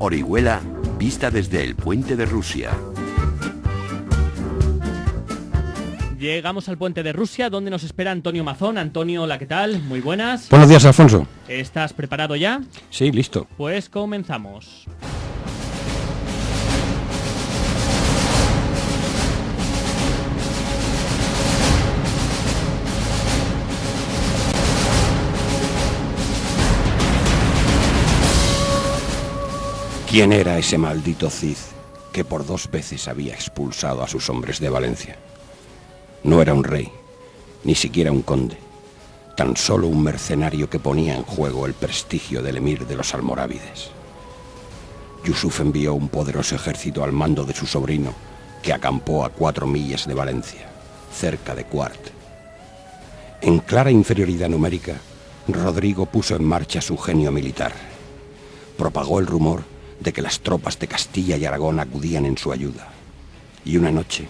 Orihuela, vista desde el puente de Rusia. Llegamos al puente de Rusia, donde nos espera Antonio Mazón. Antonio, hola, ¿qué tal? Muy buenas. Buenos días, Alfonso. ¿Estás preparado ya? Sí, listo. Pues comenzamos. ¿Quién era ese maldito Cid que por 2 veces había expulsado a sus hombres de Valencia? No era un rey, ni siquiera un conde, tan solo un mercenario que ponía en juego el prestigio del emir de los almorávides. Yusuf envió un poderoso ejército al mando de su sobrino, que acampó a 4 millas de Valencia, cerca de Quart. En clara inferioridad numérica, Rodrigo puso en marcha su genio militar. Propagó el rumor de que las tropas de Castilla y Aragón acudían en su ayuda. Y una noche,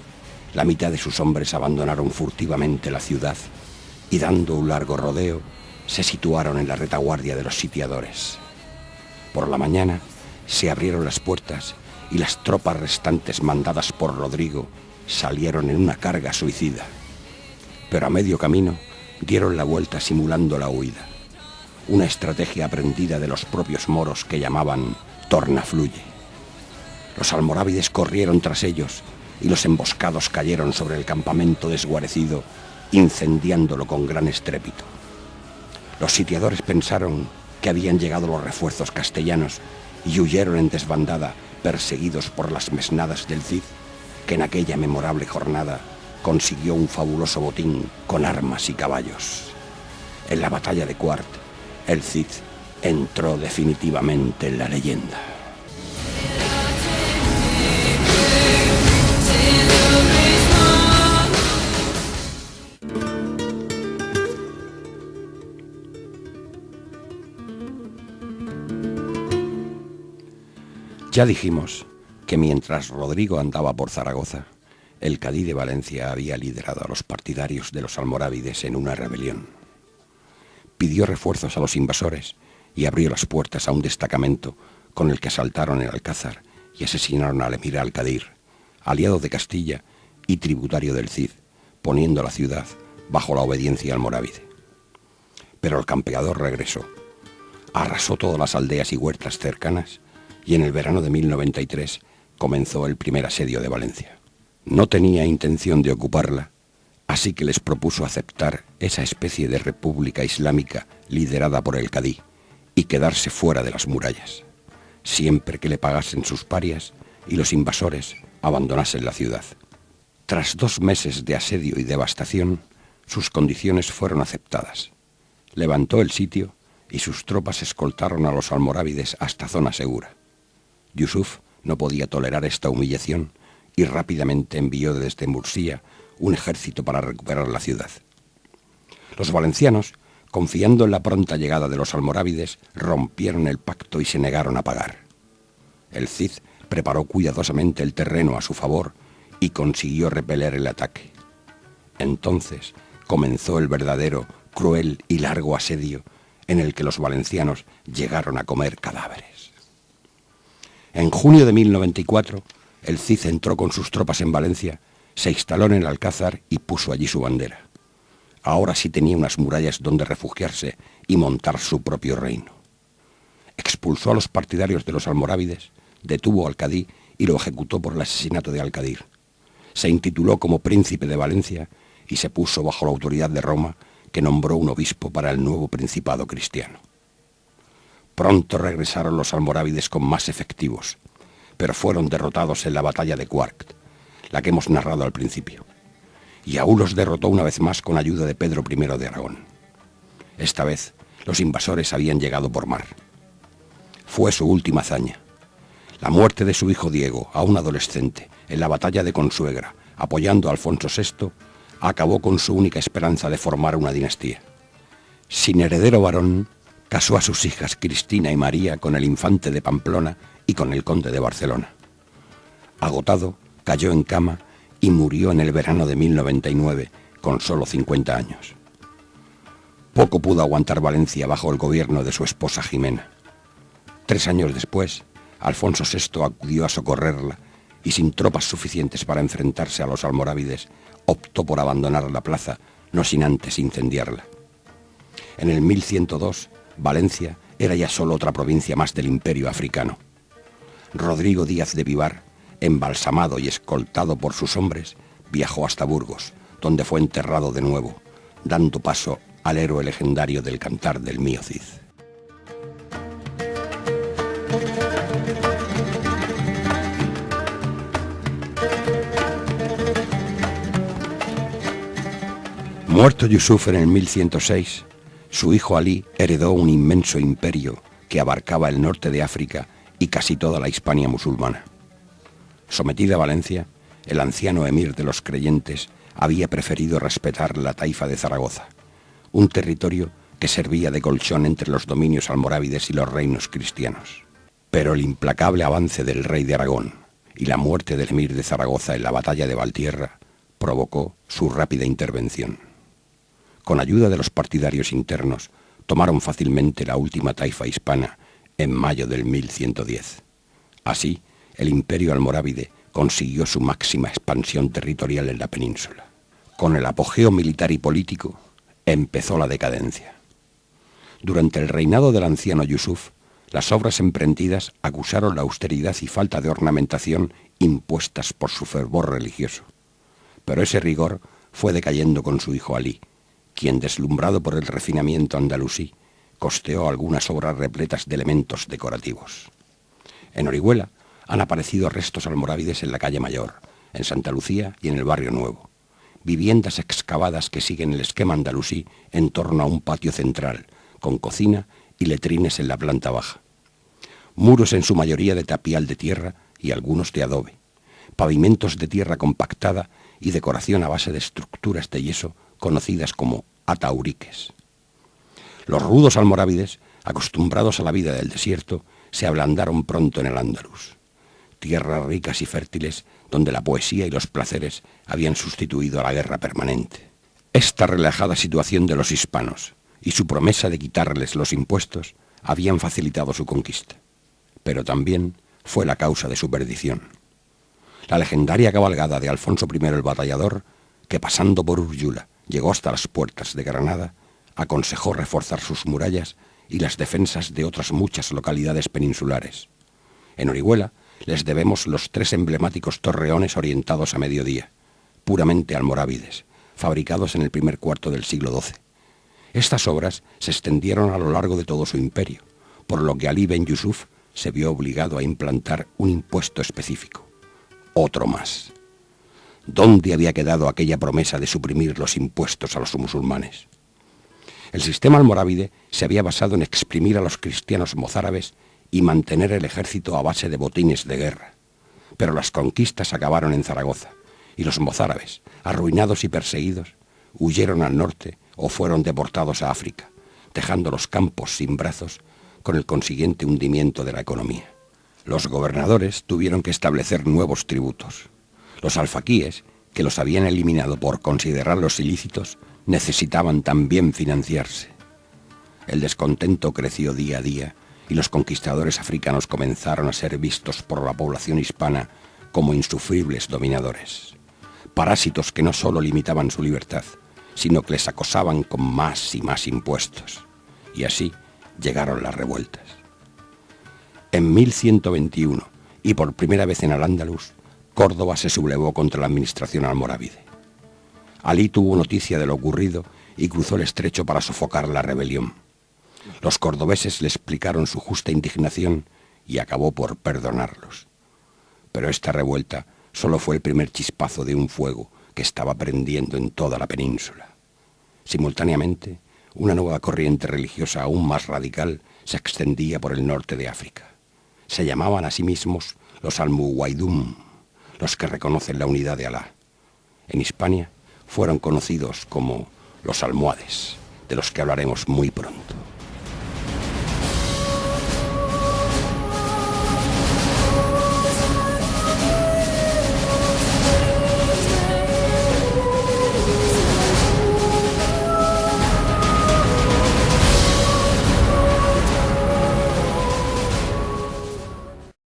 la mitad de sus hombres abandonaron furtivamente la ciudad y, dando un largo rodeo, se situaron en la retaguardia de los sitiadores. Por la mañana, se abrieron las puertas y las tropas restantes mandadas por Rodrigo salieron en una carga suicida. Pero a medio camino dieron la vuelta simulando la huida. Una estrategia aprendida de los propios moros que llamaban Tornafluye. Los almorávides corrieron tras ellos y los emboscados cayeron sobre el campamento desguarecido, incendiándolo con gran estrépito. Los sitiadores pensaron que habían llegado los refuerzos castellanos y huyeron en desbandada, perseguidos por las mesnadas del Cid, que en aquella memorable jornada consiguió un fabuloso botín con armas y caballos. En la batalla de Quart, el Cid entró definitivamente en la leyenda. Ya dijimos que mientras Rodrigo andaba por Zaragoza, el cadí de Valencia había liderado a los partidarios de los almorávides en una rebelión. Pidió refuerzos a los invasores y abrió las puertas a un destacamento con el que asaltaron el Alcázar y asesinaron al emir Al-Qadir, aliado de Castilla y tributario del Cid, poniendo la ciudad bajo la obediencia almorávide. Pero el campeador regresó, arrasó todas las aldeas y huertas cercanas y en el verano de 1093 comenzó el primer asedio de Valencia. No tenía intención de ocuparla, así que les propuso aceptar esa especie de república islámica liderada por el cadí y quedarse fuera de las murallas, siempre que le pagasen sus parias y los invasores abandonasen la ciudad. Tras 2 meses de asedio y devastación, sus condiciones fueron aceptadas. Levantó el sitio y sus tropas escoltaron a los almorávides hasta zona segura. Yusuf no podía tolerar esta humillación y rápidamente envió desde Mursía un ejército para recuperar la ciudad. Los valencianos, confiando en la pronta llegada de los almorávides, rompieron el pacto y se negaron a pagar. El Cid preparó cuidadosamente el terreno a su favor y consiguió repeler el ataque. Entonces comenzó el verdadero, cruel y largo asedio en el que los valencianos llegaron a comer cadáveres. En junio de 1094, el Cid entró con sus tropas en Valencia, se instaló en el Alcázar y puso allí su bandera. Ahora sí tenía unas murallas donde refugiarse y montar su propio reino. Expulsó a los partidarios de los almorávides, detuvo al cadí y lo ejecutó por el asesinato de Al-Qadir. Se intituló como príncipe de Valencia y se puso bajo la autoridad de Roma, que nombró un obispo para el nuevo principado cristiano. Pronto regresaron los almorávides con más efectivos, pero fueron derrotados en la batalla de Quart, la que hemos narrado al principio. Y aún los derrotó una vez más con ayuda de Pedro I de Aragón. Esta vez, los invasores habían llegado por mar. Fue su última hazaña. La muerte de su hijo Diego, aún adolescente, en la batalla de Consuegra, apoyando a Alfonso VI, acabó con su única esperanza de formar una dinastía. Sin heredero varón, casó a sus hijas Cristina y María con el infante de Pamplona y con el conde de Barcelona. Agotado, cayó en cama y murió en el verano de 1099, con solo 50 años. Poco pudo aguantar Valencia bajo el gobierno de su esposa Jimena. 3 años después, Alfonso VI acudió a socorrerla y sin tropas suficientes para enfrentarse a los almorávides, optó por abandonar la plaza, no sin antes incendiarla. En el 1102, Valencia era ya solo otra provincia más del imperio africano. Rodrigo Díaz de Vivar, embalsamado y escoltado por sus hombres, viajó hasta Burgos, donde fue enterrado de nuevo, dando paso al héroe legendario del Cantar del Mío Cid. Muerto Yusuf en el 1106, su hijo Alí heredó un inmenso imperio que abarcaba el norte de África y casi toda la Hispania musulmana. Sometida a Valencia, el anciano emir de los creyentes había preferido respetar la taifa de Zaragoza, un territorio que servía de colchón entre los dominios almorávides y los reinos cristianos. Pero el implacable avance del rey de Aragón y la muerte del emir de Zaragoza en la batalla de Valtierra provocó su rápida intervención. Con ayuda de los partidarios internos, tomaron fácilmente la última taifa hispana en mayo del 1110. Así, el imperio almorávide consiguió su máxima expansión territorial en la península. Con el apogeo militar y político, empezó la decadencia. Durante el reinado del anciano Yusuf, las obras emprendidas acusaron la austeridad y falta de ornamentación impuestas por su fervor religioso. Pero ese rigor fue decayendo con su hijo Alí, quien, deslumbrado por el refinamiento andalusí, costeó algunas obras repletas de elementos decorativos. En Orihuela han aparecido restos almorávides en la calle Mayor, en Santa Lucía y en el Barrio Nuevo. Viviendas excavadas que siguen el esquema andalusí en torno a un patio central, con cocina y letrines en la planta baja. Muros en su mayoría de tapial de tierra y algunos de adobe. Pavimentos de tierra compactada y decoración a base de estructuras de yeso conocidas como atauriques. Los rudos almorávides, acostumbrados a la vida del desierto, se ablandaron pronto en el Andalus, tierras ricas y fértiles donde la poesía y los placeres habían sustituido a la guerra permanente. Esta relajada situación de los hispanos y su promesa de quitarles los impuestos habían facilitado su conquista, pero también fue la causa de su perdición. La legendaria cabalgada de Alfonso I el Batallador, que pasando por Úrjula llegó hasta las puertas de Granada, aconsejó reforzar sus murallas y las defensas de otras muchas localidades peninsulares. En Orihuela les debemos los 3 emblemáticos torreones orientados a mediodía, puramente almorávides, fabricados en el primer cuarto del siglo XII. Estas obras se extendieron a lo largo de todo su imperio, por lo que Alí ben Yusuf se vio obligado a implantar un impuesto específico. Otro más. ¿Dónde había quedado aquella promesa de suprimir los impuestos a los musulmanes? El sistema almorávide se había basado en exprimir a los cristianos mozárabes y mantener el ejército a base de botines de guerra. Pero las conquistas acabaron en Zaragoza, y los mozárabes, arruinados y perseguidos, huyeron al norte o fueron deportados a África, dejando los campos sin brazos, con el consiguiente hundimiento de la economía. Los gobernadores tuvieron que establecer nuevos tributos. Los alfaquíes, que los habían eliminado por considerarlos ilícitos, necesitaban también financiarse. El descontento creció día a día y los conquistadores africanos comenzaron a ser vistos por la población hispana como insufribles dominadores. Parásitos que no solo limitaban su libertad, sino que les acosaban con más y más impuestos. Y así llegaron las revueltas. En 1121, y por primera vez en Al-Ándalus, Córdoba se sublevó contra la administración almorávide. Alí tuvo noticia de lo ocurrido y cruzó el estrecho para sofocar la rebelión. Los cordobeses le explicaron su justa indignación y acabó por perdonarlos. Pero esta revuelta solo fue el primer chispazo de un fuego que estaba prendiendo en toda la península. Simultáneamente, una nueva corriente religiosa aún más radical se extendía por el norte de África. Se llamaban a sí mismos los Almuwaidum, los que reconocen la unidad de Alá. En Hispania fueron conocidos como los almohades, de los que hablaremos muy pronto.